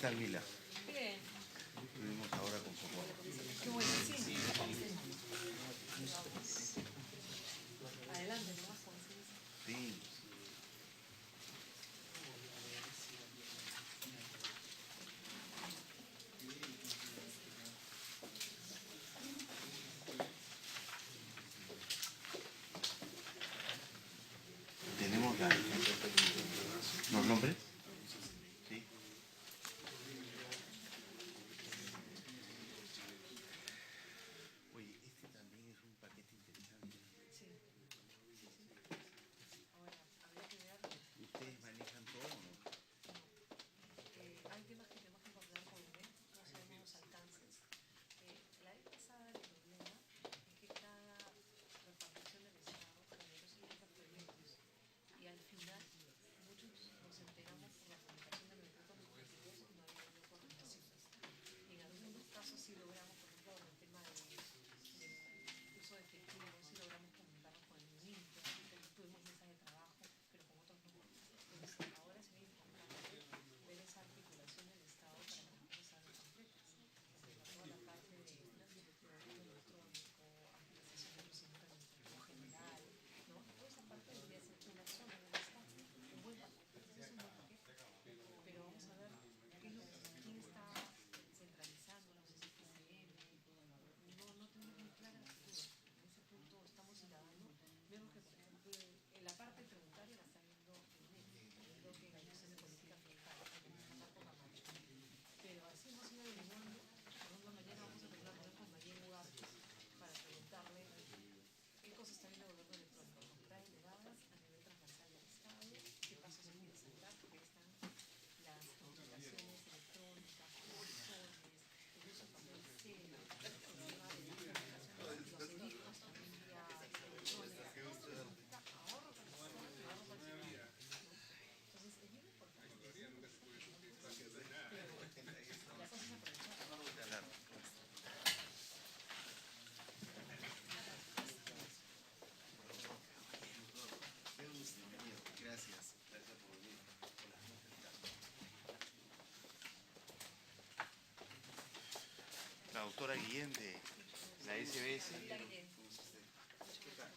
tal, Mila? Bien. Estuvimos ahora con Socorro. Qué bueno, sí. Adelante, nomás. Sí. Tenemos los nombres. Sí. Oye, este también es un paquete interesante. Sí. Ahora, habría que ver. ¿Ustedes manejan todo o no? Hay temas que tenemos que coordinar con el MEP, no sabemos los alcances. La vez pasada el problema es que cada repartición del Estado generó ciertos proyectos y al final muchos nos enteramos por la comunicación de los grupos legislativos y no había habido coordinación. Y en algunos casos sí logramos, por ejemplo, con el tema del uso de efectivo, sí logramos comunicarnos con el MINTO, tuvimos mesas de trabajo, pero con otros no. Entonces ahora sería importante ver esa articulación del Estado para que las cosas salgan completas. Porque para toda la parte de gobierno electrónico, ampliación del procedimiento administrativo general, ¿no? Toda esa parte debería ser una sola del Estado, un buen paquete, ese es un buen paquete. Pero vamos a ver quién está centralizando, no sé si es TCM, no tenemos muy clara la figura. En ese punto estamos indagando. Vemos que, por ejemplo, en la parte tributaria la está viendo el MEP, creo que la Dirección de Política Fiscal, Marco Camacho. Pero así hemos ido averiguando. Por ejemplo, mañana vamos a tener una reunión con María Ugarte para preguntarle qué cosa está viendo el gobierno electrónico, comprar elevadas a nivel transversal del Estado, qué pasos se quiere saltar, porque ahí están las comunicaciones electrónicas, corazones, el uso de papel cero, el tema de la comunicación de los edictos también vía electrónica, todo eso significa ahorro para el Estado y ahorro para el ciudadano, ¿no? Entonces es bien importante, pero la cosa es aprovechar. Claro. Qué gusto, bienvenido. Gracias. Gracias por venir. Hola, ¿cómo estás? La doctora Guillén de la SBS. ¿Qué tal?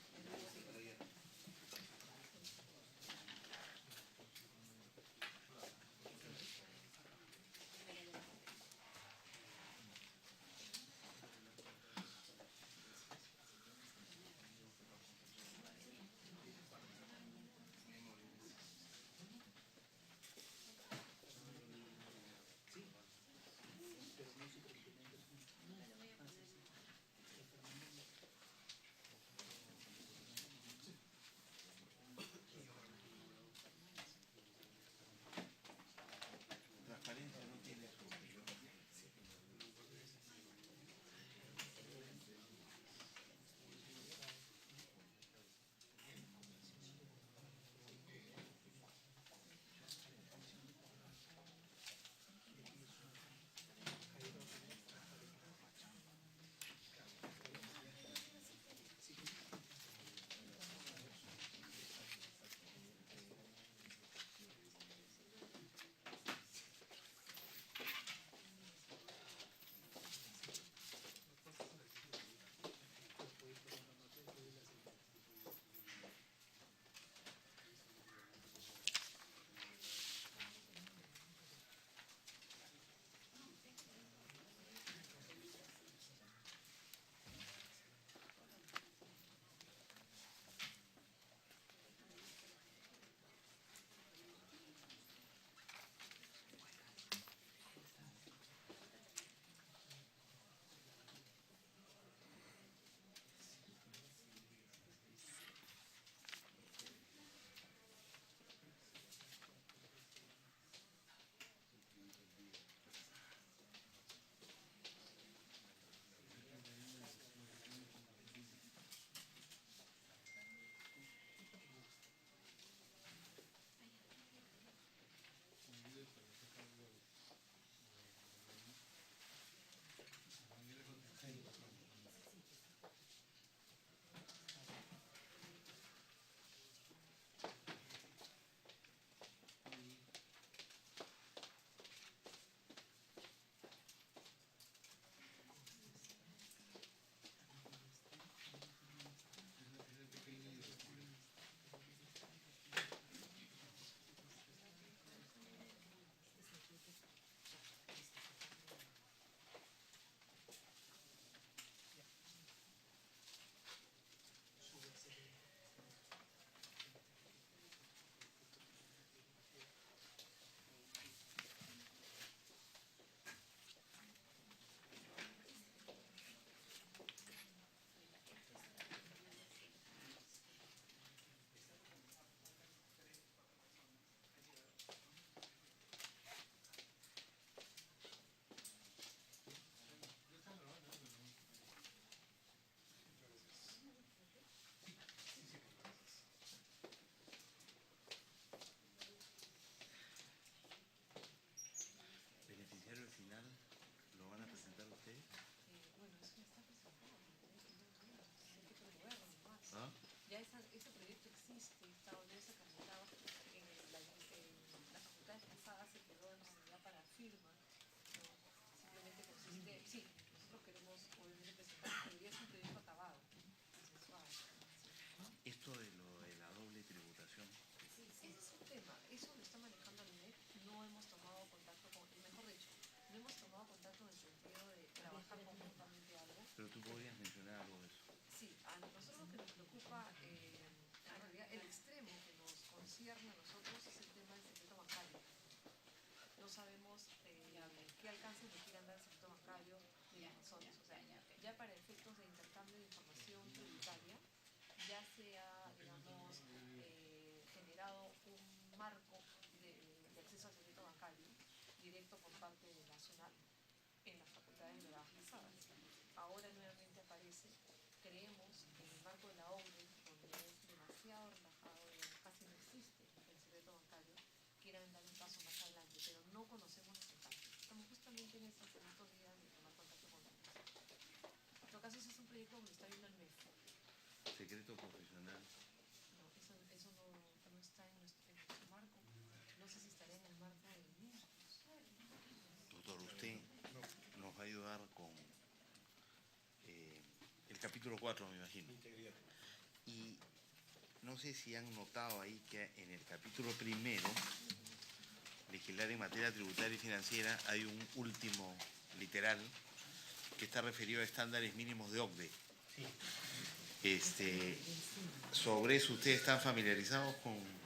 tema. Eso lo está manejando el MEC. No hemos tomado contacto con, mejor dicho, no hemos tomado contacto en el sentido de trabajar conjuntamente algo. Pero tú podrías mencionar algo de eso. Sí, a nosotros lo que nos preocupa, en realidad el extremo que nos concierne a nosotros es el tema del secreto bancario. No sabemos qué alcance le quieran dar al secreto bancario ni las razones. O sea, ya para efectos de intercambio de información tributaria, ya se ha, digamos, generado un marco de acceso al secreto bancario directo por parte de Nacional en las facultades de las pesadas. Ahora nuevamente aparece, creemos que en el marco de la OCDE, donde es demasiado relajado, casi no existe el secreto bancario, quieran dar un paso más adelante, pero no conocemos los detalles. Estamos justamente en estos días de tomar contacto con ellos. En todo caso, ese es un proyecto donde está viendo el MEF. Secreto profesional. No, eso no está en nuestro marco. No sé si estaría en el marco del mismo. Doctor, usted nos va a ayudar con el capítulo 4, me imagino. Y no sé si han notado ahí que en el capítulo primero, legislar en materia tributaria y financiera, hay un último literal que está referido a estándares mínimos de OCDE. Sobre eso, ¿ustedes están familiarizados con...?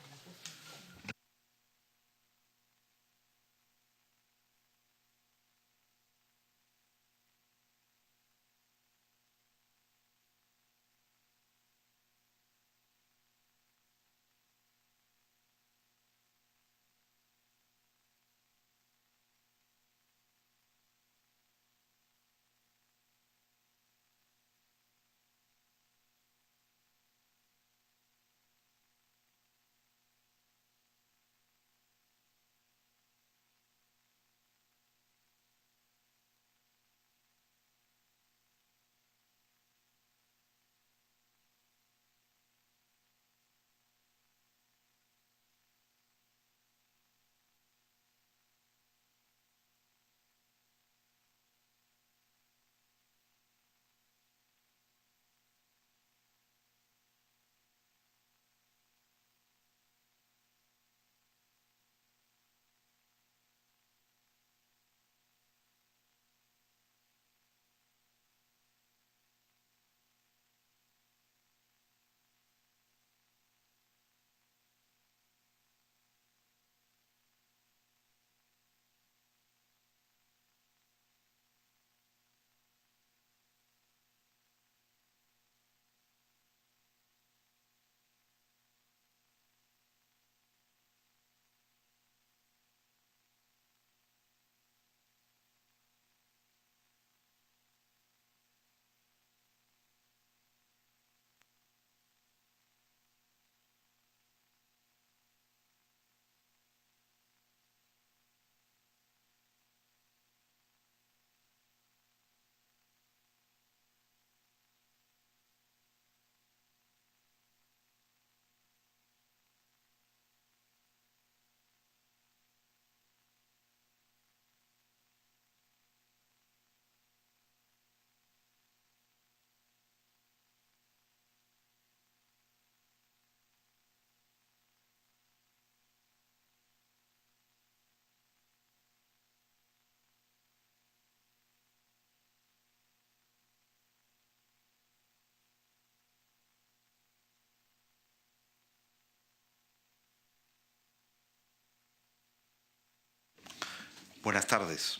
Buenas tardes.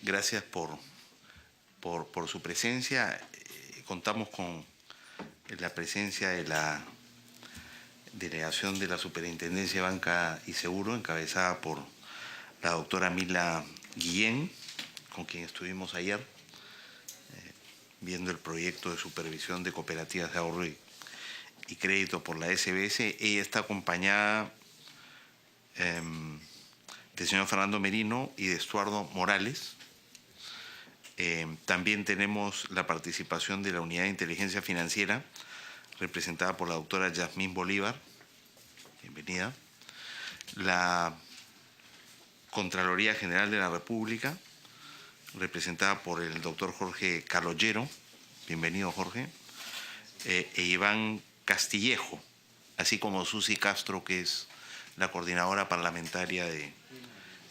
Gracias por su presencia. Contamos con la presencia de la delegación de la Superintendencia de Banca y Seguro, encabezada por la doctora Mila Guillén, con quien estuvimos ayer viendo el proyecto de supervisión de cooperativas de ahorro y crédito por la SBS. Ella está acompañada del señor Fernando Merino y de Estuardo Morales. También tenemos la participación de la Unidad de Inteligencia Financiera, representada por la doctora Yasmín Bolívar. Bienvenida. La Contraloría General de la República, representada por el doctor Jorge Caloyero. Bienvenido, Jorge. E Iván Castillejo, así como Susi Castro, que es la coordinadora parlamentaria de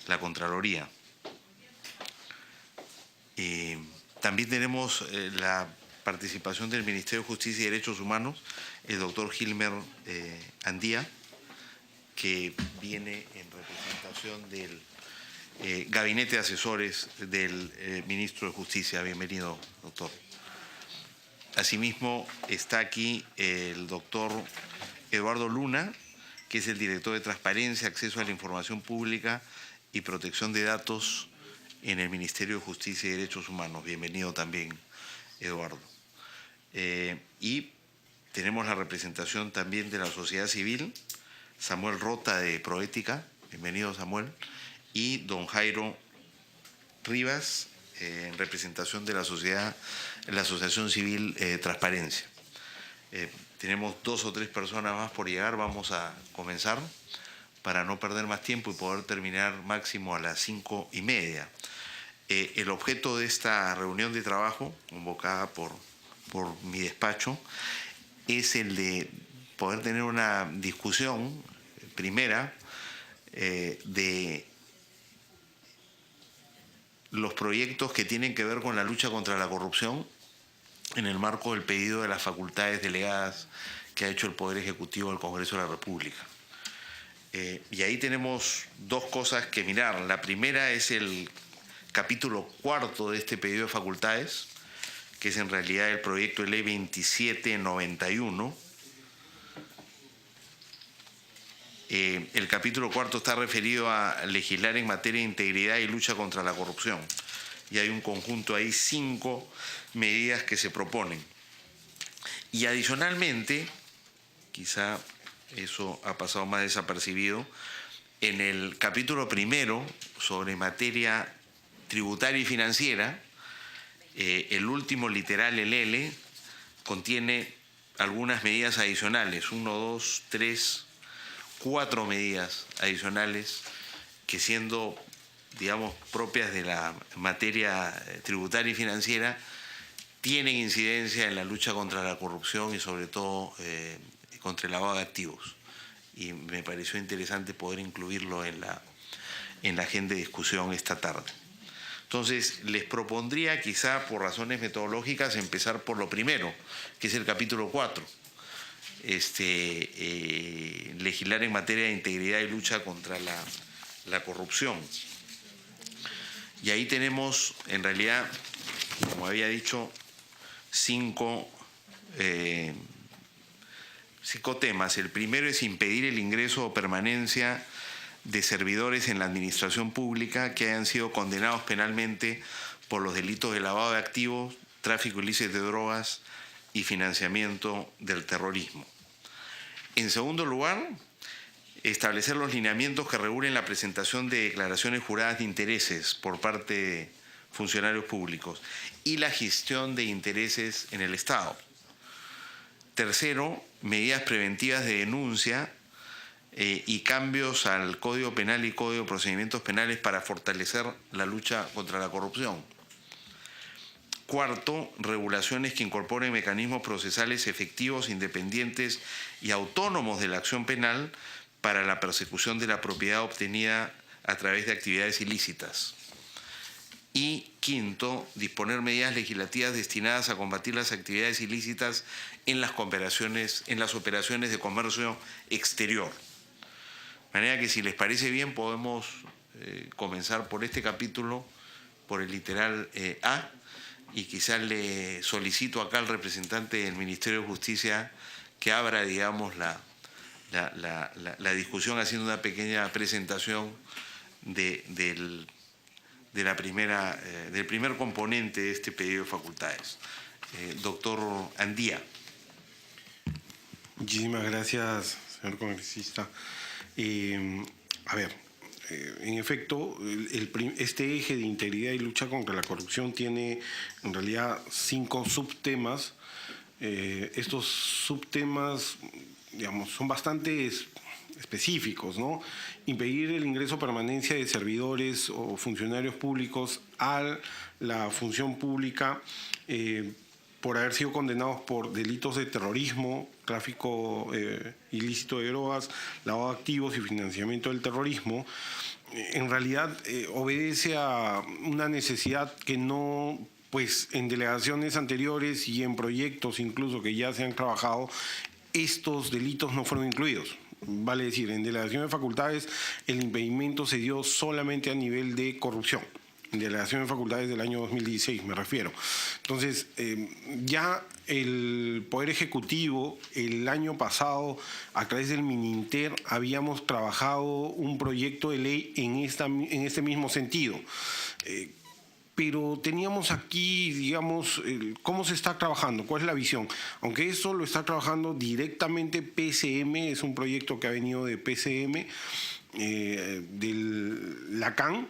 la Contraloría. También tenemos la participación del Ministerio de Justicia y Derechos Humanos, el doctor Gilmer Andía, que viene en representación del Gabinete de Asesores del Ministro de Justicia. Bienvenido, doctor. Asimismo, está aquí el doctor Eduardo Luna, que es el director de Transparencia, Acceso a la Información Pública y Protección de Datos en el Ministerio de Justicia y Derechos Humanos. Bienvenido también, Eduardo. Y tenemos la representación también de la sociedad civil, Samuel Rota de Proética. Bienvenido, Samuel. Y don Jairo Rivas, en representación de la Asociación Civil Transparencia. Tenemos 2 o 3 personas más por llegar. Vamos a comenzar para no perder más tiempo y poder terminar máximo a las 5:30. El objeto de esta reunión de trabajo, convocada por mi despacho, es el de poder tener una discusión primera de los proyectos que tienen que ver con la lucha contra la corrupción en el marco del pedido de las facultades delegadas que ha hecho el Poder Ejecutivo del Congreso de la República. Y ahí tenemos 2 cosas que mirar. La primera es el capítulo 4 de este pedido de facultades, que es en realidad el proyecto de ley 2791. El capítulo 4 está referido a legislar en materia de integridad y lucha contra la corrupción. Y hay un conjunto ahí, 5 medidas que se proponen. Y adicionalmente, quizá eso ha pasado más desapercibido, en el capítulo 1 sobre materia tributaria y financiera, el último literal, el L, contiene algunas medidas adicionales, 1, 2, 3, 4 medidas adicionales que, siendo, digamos, propias de la materia tributaria y financiera, tienen incidencia en la lucha contra la corrupción y sobre todo contra el lavado de activos. Y me pareció interesante poder incluirlo en la agenda de discusión esta tarde. Entonces, les propondría, quizá por razones metodológicas, empezar por lo primero, que es el capítulo 4. Legislar en materia de integridad y lucha contra la corrupción. Y ahí tenemos, en realidad, como había dicho, 5 temas. El primero es impedir el ingreso o permanencia de servidores en la administración pública que hayan sido condenados penalmente por los delitos de lavado de activos, tráfico ilícito de drogas y financiamiento del terrorismo. En segundo lugar, establecer los lineamientos que regulen la presentación de declaraciones juradas de intereses por parte de funcionarios públicos y la gestión de intereses en el Estado. Tercero, medidas preventivas de denuncia y cambios al Código Penal y Código de Procedimientos Penales para fortalecer la lucha contra la corrupción. Cuarto, regulaciones que incorporen mecanismos procesales efectivos, independientes y autónomos de la acción penal para la persecución de la propiedad obtenida a través de actividades ilícitas. Y quinto, disponer medidas legislativas destinadas a combatir las actividades ilícitas en las operaciones de comercio exterior. De manera que, si les parece bien, podemos comenzar por este capítulo, por el literal A, y quizás le solicito acá al representante del Ministerio de Justicia que abra, digamos, la discusión haciendo una pequeña presentación del primer componente de este pedido de facultades. Doctor Andía. Muchísimas gracias, señor congresista. A ver, en efecto, este eje de integridad y lucha contra la corrupción tiene en realidad 5 subtemas. Estos subtemas, digamos, son bastante específicos, ¿no? Impedir el ingreso o permanencia de servidores o funcionarios públicos a la función pública por haber sido condenados por delitos de terrorismo, tráfico ilícito de drogas, lavado de activos y financiamiento del terrorismo, en realidad obedece a una necesidad que no, pues en delegaciones anteriores y en proyectos incluso que ya se han trabajado, estos delitos no fueron incluidos. Vale decir, en delegación de facultades el impedimento se dio solamente a nivel de corrupción. En delegación de facultades del año 2016, me refiero. Entonces, ya el Poder Ejecutivo, el año pasado, a través del Mininter, habíamos trabajado un proyecto de ley en este mismo sentido. Pero teníamos aquí, digamos, cómo se está trabajando, cuál es la visión. Aunque eso lo está trabajando directamente PCM, es un proyecto que ha venido de PCM, del Lacan.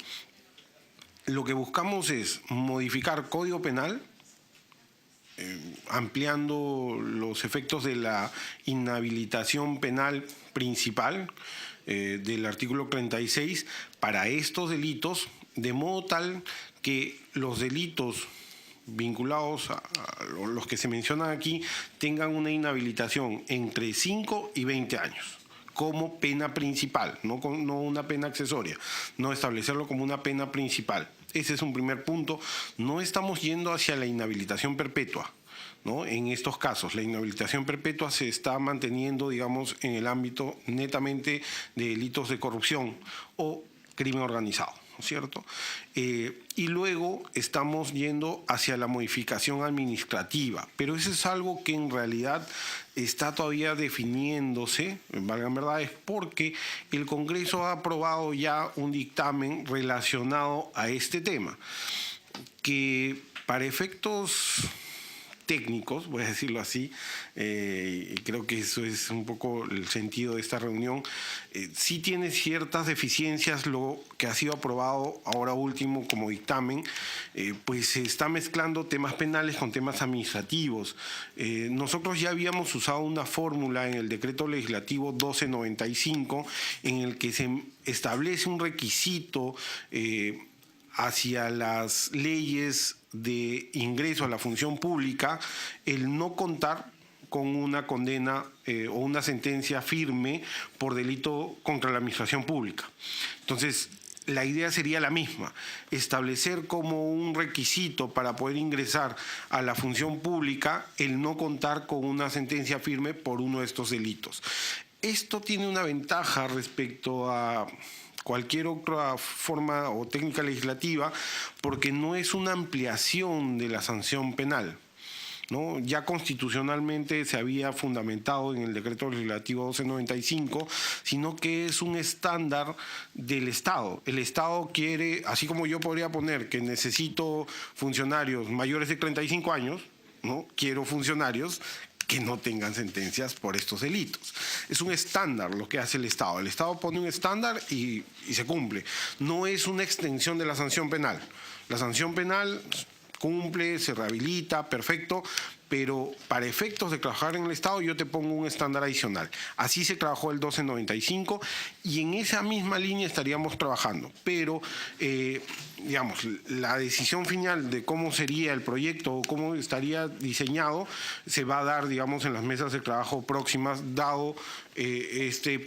Lo que buscamos es modificar Código Penal, ampliando los efectos de la inhabilitación penal principal del artículo 36 para estos delitos, de modo tal que los delitos vinculados a los que se mencionan aquí tengan una inhabilitación entre 5 y 20 años como pena principal, no una pena accesoria, no establecerlo como una pena principal. Ese es un primer punto. No estamos yendo hacia la inhabilitación perpetua, ¿no? En estos casos, la inhabilitación perpetua se está manteniendo, digamos, en el ámbito netamente de delitos de corrupción o crimen organizado, ¿no es cierto? Y luego estamos yendo hacia la modificación administrativa, pero eso es algo que en realidad está todavía definiéndose, valgan verdades, porque el Congreso ha aprobado ya un dictamen relacionado a este tema, que para efectos técnicos, voy a decirlo así, y creo que eso es un poco el sentido de esta reunión, sí tiene ciertas deficiencias lo que ha sido aprobado ahora último como dictamen, pues se está mezclando temas penales con temas administrativos. Nosotros ya habíamos usado una fórmula en el decreto legislativo 1295 en el que se establece un requisito hacia las leyes de ingreso a la función pública, el no contar con una condena o una sentencia firme por delito contra la administración pública. Entonces, la idea sería la misma, establecer como un requisito para poder ingresar a la función pública el no contar con una sentencia firme por uno de estos delitos. Esto tiene una ventaja respecto a cualquier otra forma o técnica legislativa, porque no es una ampliación de la sanción penal, ¿no? Ya constitucionalmente se había fundamentado en el decreto legislativo 1295, sino que es un estándar del Estado. El Estado quiere, así como yo podría poner que necesito funcionarios mayores de 35 años, ¿no? Quiero funcionarios que no tengan sentencias por estos delitos. Es un estándar lo que hace el Estado. El Estado pone un estándar y se cumple. No es una extensión de la sanción penal. La sanción penal cumple, se rehabilita, perfecto, pero para efectos de trabajar en el Estado yo te pongo un estándar adicional. Así se trabajó el 1295 y en esa misma línea estaríamos trabajando. Pero, digamos, la decisión final de cómo sería el proyecto o cómo estaría diseñado se va a dar, digamos, en las mesas de trabajo próximas, dado este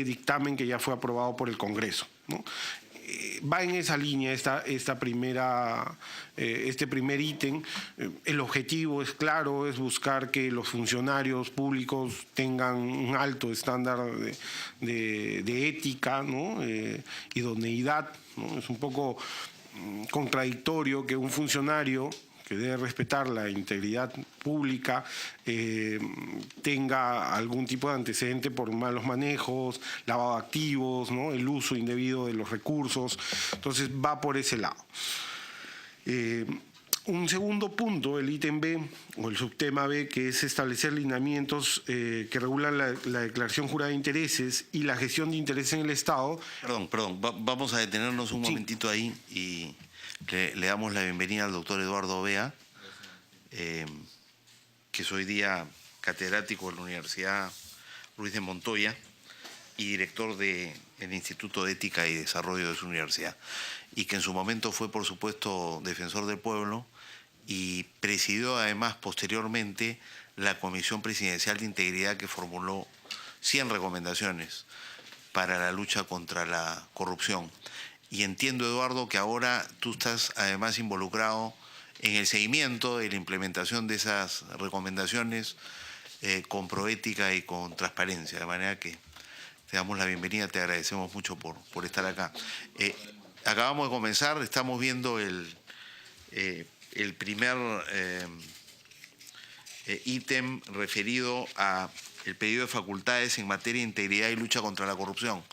dictamen que ya fue aprobado por el Congreso, ¿no? Va en esa línea este primer ítem. El objetivo es claro, es buscar que los funcionarios públicos tengan un alto estándar de ética, ¿no? Idoneidad, ¿no? Es un poco contradictorio que un funcionario que debe respetar la integridad pública, tenga algún tipo de antecedente por malos manejos, lavado de activos, ¿no? El uso indebido de los recursos. Entonces va por ese lado. Un segundo punto, el ítem B o el subtema B, que es establecer lineamientos que regulan la declaración jurada de intereses y la gestión de intereses en el Estado. Perdón, vamos a detenernos un momentito ahí y le damos la bienvenida al doctor Eduardo Bea, que es hoy día catedrático de la Universidad Ruiz de Montoya y director del Instituto de Ética y Desarrollo de su universidad, y que en su momento fue, por supuesto, defensor del pueblo y presidió además posteriormente la Comisión Presidencial de Integridad que formuló 100 recomendaciones para la lucha contra la corrupción. Y entiendo, Eduardo, que ahora tú estás además involucrado en el seguimiento de la implementación de esas recomendaciones con proética y con transparencia, de manera que te damos la bienvenida, te agradecemos mucho por estar acá. Acabamos de comenzar, estamos viendo el primer ítem referido a el pedido de facultades en materia de integridad y lucha contra la corrupción,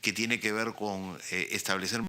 que tiene que ver con establecer